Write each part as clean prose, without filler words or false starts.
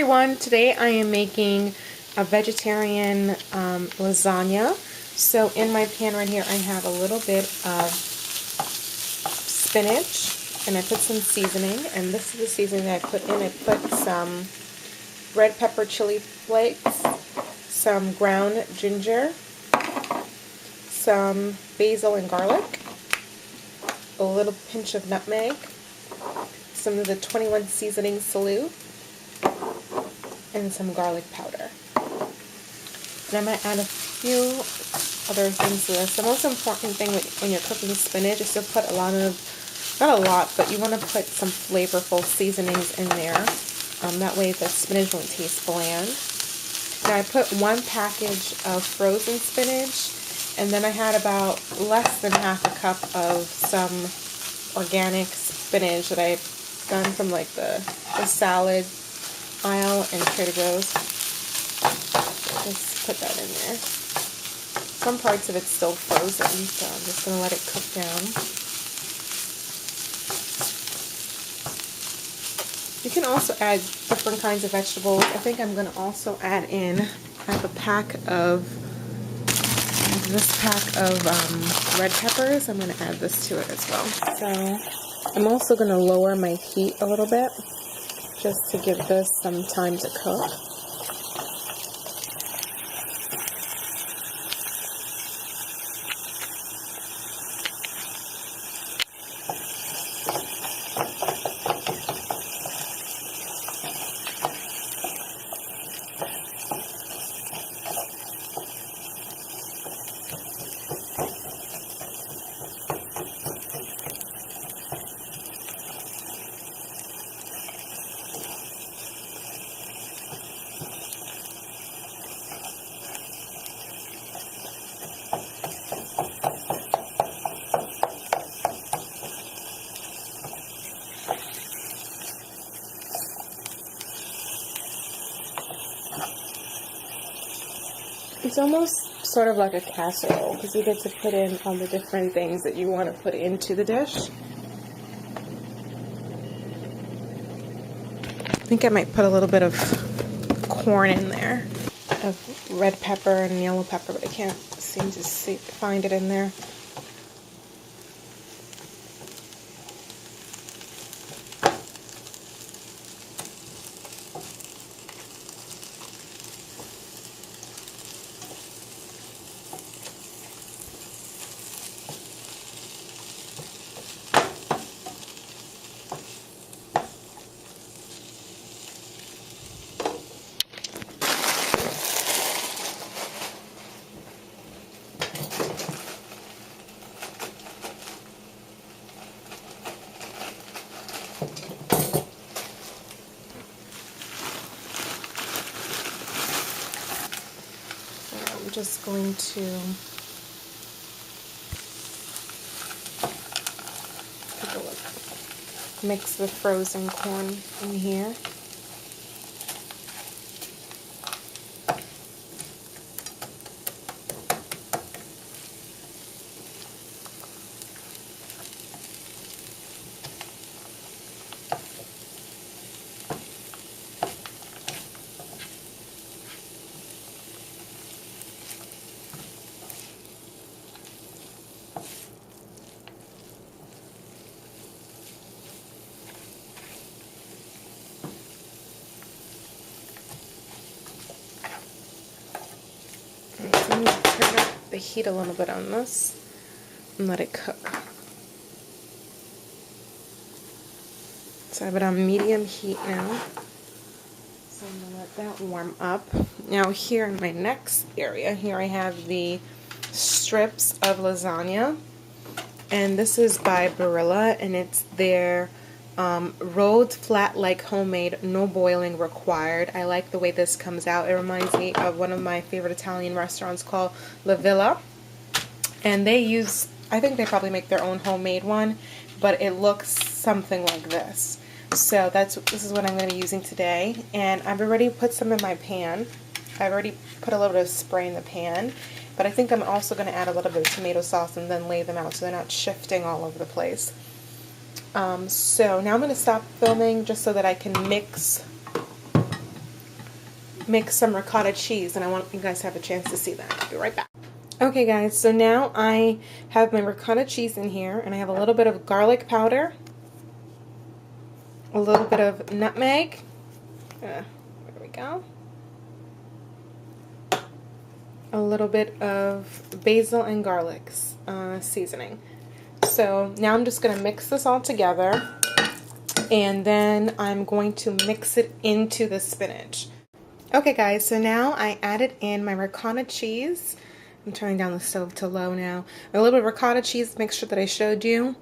everyone, today I am making a vegetarian lasagna. So in my pan right here I have a little bit of spinach and I put some seasoning, and this is the seasoning that I put in. I put some red pepper chili flakes, some ground ginger, some basil and garlic, a little pinch of nutmeg, some of the 21 seasoning salute, and some garlic powder. And I'm going to add a few other things to this. The most important thing when you're cooking spinach is to put a lot of, not a lot, but you want to put some flavorful seasonings in there. That way the spinach won't taste bland. Now I put one package of frozen spinach, and then I had about less than half a cup of some organic spinach that I gotten from like the salad aisle in Trader Joe's. Just put that in there. Some parts of it's still frozen, so I'm just going to let it cook down. You can also add different kinds of vegetables. I think I'm going to also add in, I have a pack of, this pack of red peppers. I'm going to add this to it as well. So I'm also going to lower my heat a little bit, just to give this some time to cook. It's almost sort of like a casserole because you get to put in all the different things that you want to put into the dish. I think I might put a little bit of corn in there, of red pepper and yellow pepper, but I can't seem to find it in there. I'm just going to take a look. Mix the frozen corn in here. So I'm going to turn up the heat a little bit on this and let it cook. So I have it on medium heat now. So I'm going to let that warm up. Now here in my next area, here I have the strips of lasagna. And this is by Barilla, and it's their rolled flat like homemade, no boiling required. I like the way this comes out. It reminds me of one of my favorite Italian restaurants called La Villa, and they use, I think they probably make their own homemade one, but it looks something like this. So this is what I'm going to be using today, and I've already put some in my pan. I've already put a little bit of spray in the pan, but I think I'm also going to add a little bit of tomato sauce and then lay them out so they're not shifting all over the place. So now I'm going to stop filming just so that I can mix mix some ricotta cheese, and I want you guys to have a chance to see that. I'll be right back. Okay guys, so now I have my ricotta cheese in here, and I have a little bit of garlic powder, a little bit of nutmeg, there we go, a little bit of basil and garlic seasoning. So now I'm just going to mix this all together, and then I'm going to mix it into the spinach. Okay guys, so now I added in my ricotta cheese. I'm turning down the stove to low now. A little bit of ricotta cheese mixture that I showed you.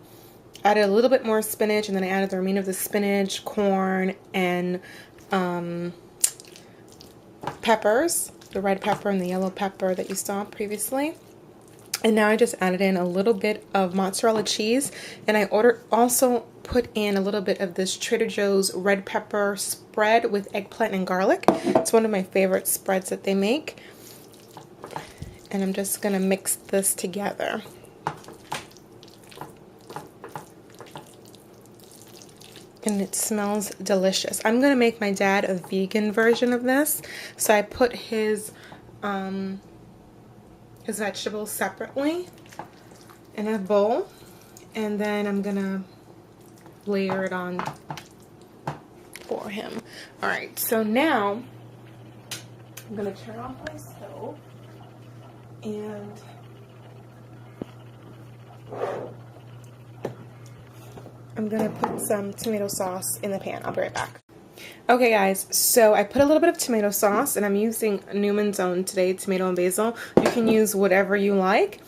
Added a little bit more spinach, and then I added the remainder of the spinach, corn, and peppers. The red pepper and the yellow pepper that you saw previously. And now I just added in a little bit of mozzarella cheese, and I also put in a little bit of this Trader Joe's red pepper spread with eggplant and garlic. It's one of my favorite spreads that they make. And I'm just going to mix this together. And it smells delicious. I'm going to make my dad a vegan version of this. So I put his vegetables separately in a bowl. And then I'm going to layer it on for him. Alright, so now I'm going to turn off my stove. And I'm going to put some tomato sauce in the pan. I'll be right back. Okay guys, so I put a little bit of tomato sauce, and I'm using Newman's Own today, tomato and basil. You can use whatever you like.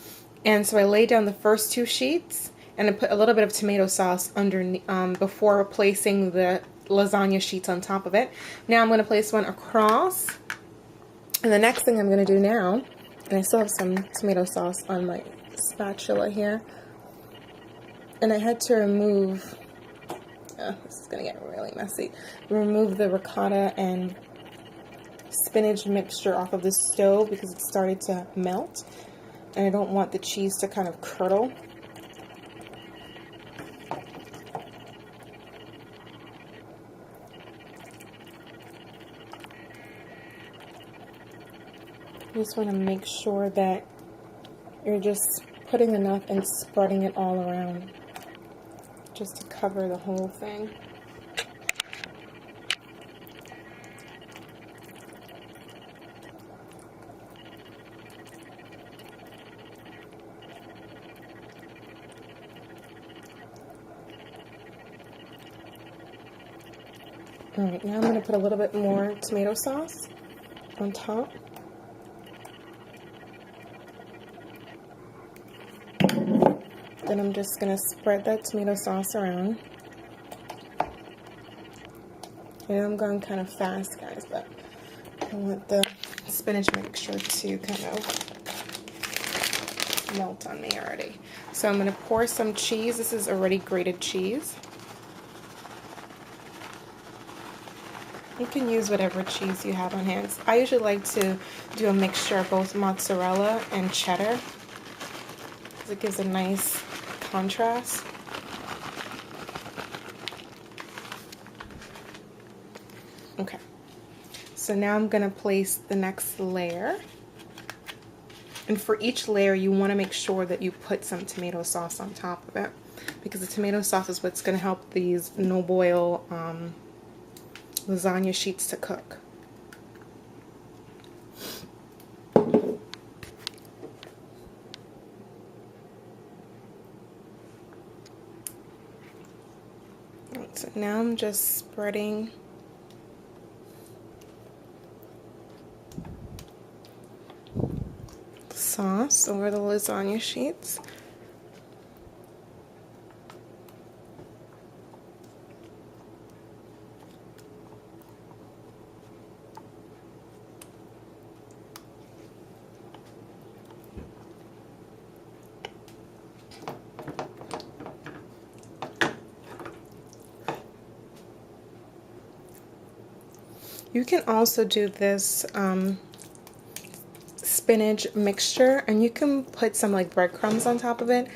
And so I laid down the first 2 sheets, and I put a little bit of tomato sauce underneath before placing the lasagna sheets on top of it. Now I'm going to place one across. And the next thing I'm going to do now, and I still have some tomato sauce on my spatula here, and I had to remove, this is going to get really messy, remove the ricotta and spinach mixture off of the stove because it started to melt, and I don't want the cheese to kind of curdle. You just want to make sure that you're just putting enough and spreading it all around just to cover the whole thing. Alright, now I'm going to put a little bit more tomato sauce on top. Then I'm just going to spread that tomato sauce around. I know I'm going kind of fast, guys, but I want the spinach mixture to kind of melt on me already. So I'm going to pour some cheese. This is already grated cheese. You can use whatever cheese you have on hand. I usually like to do a mixture of both mozzarella and cheddar because it gives a nice contrast. Okay, so now I'm going to place the next layer, and for each layer you want to make sure that you put some tomato sauce on top of it, because the tomato sauce is what's going to help these no boil lasagna sheets to cook. So now I'm just spreading sauce over the lasagna sheets. You can also do this spinach mixture, and you can put some like breadcrumbs on top of it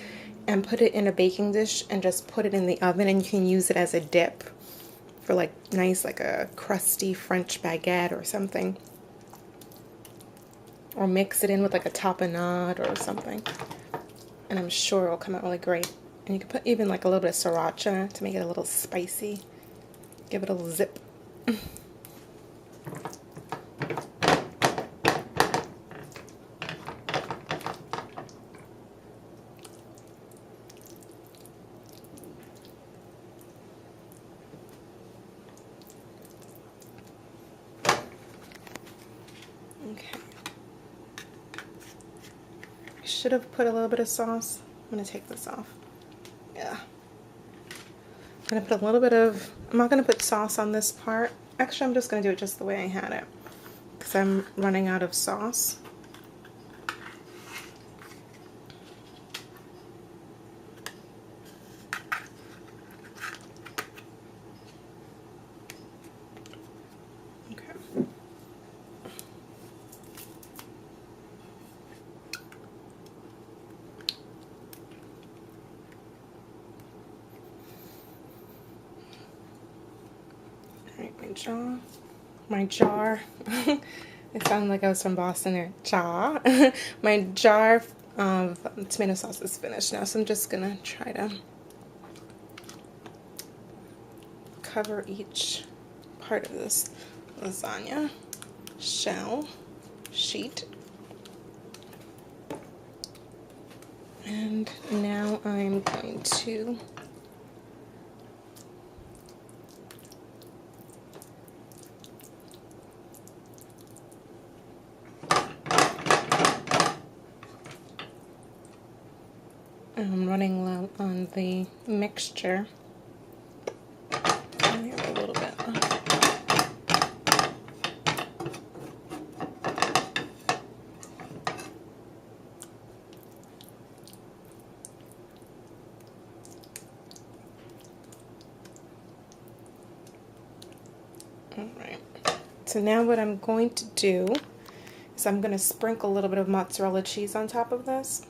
and put it in a baking dish and just put it in the oven, and you can use it as a dip for like nice, like a crusty French baguette or something. or mix it in with like a tapenade or something. And I'm sure it'll come out really great. And you can put even like a little bit of sriracha to make it a little spicy. Give it a little zip. Okay. I should have put a little bit of sauce. I'm going to take this off. Yeah. I'm going to put a little bit of, I'm not going to put sauce on this part. Actually, I'm just going to do it just the way I had it, because I'm running out of sauce. Okay. Alright, my jar. It sounded like I was from Boston there. Jar. My jar of tomato sauce is finished now, so I'm just gonna try to cover each part of this lasagna shell sheet. And now I'm going to I'm running low on the mixture. Maybe a little bit. Alright. So now what I'm going to do is I'm going to sprinkle a little bit of mozzarella cheese on top of this.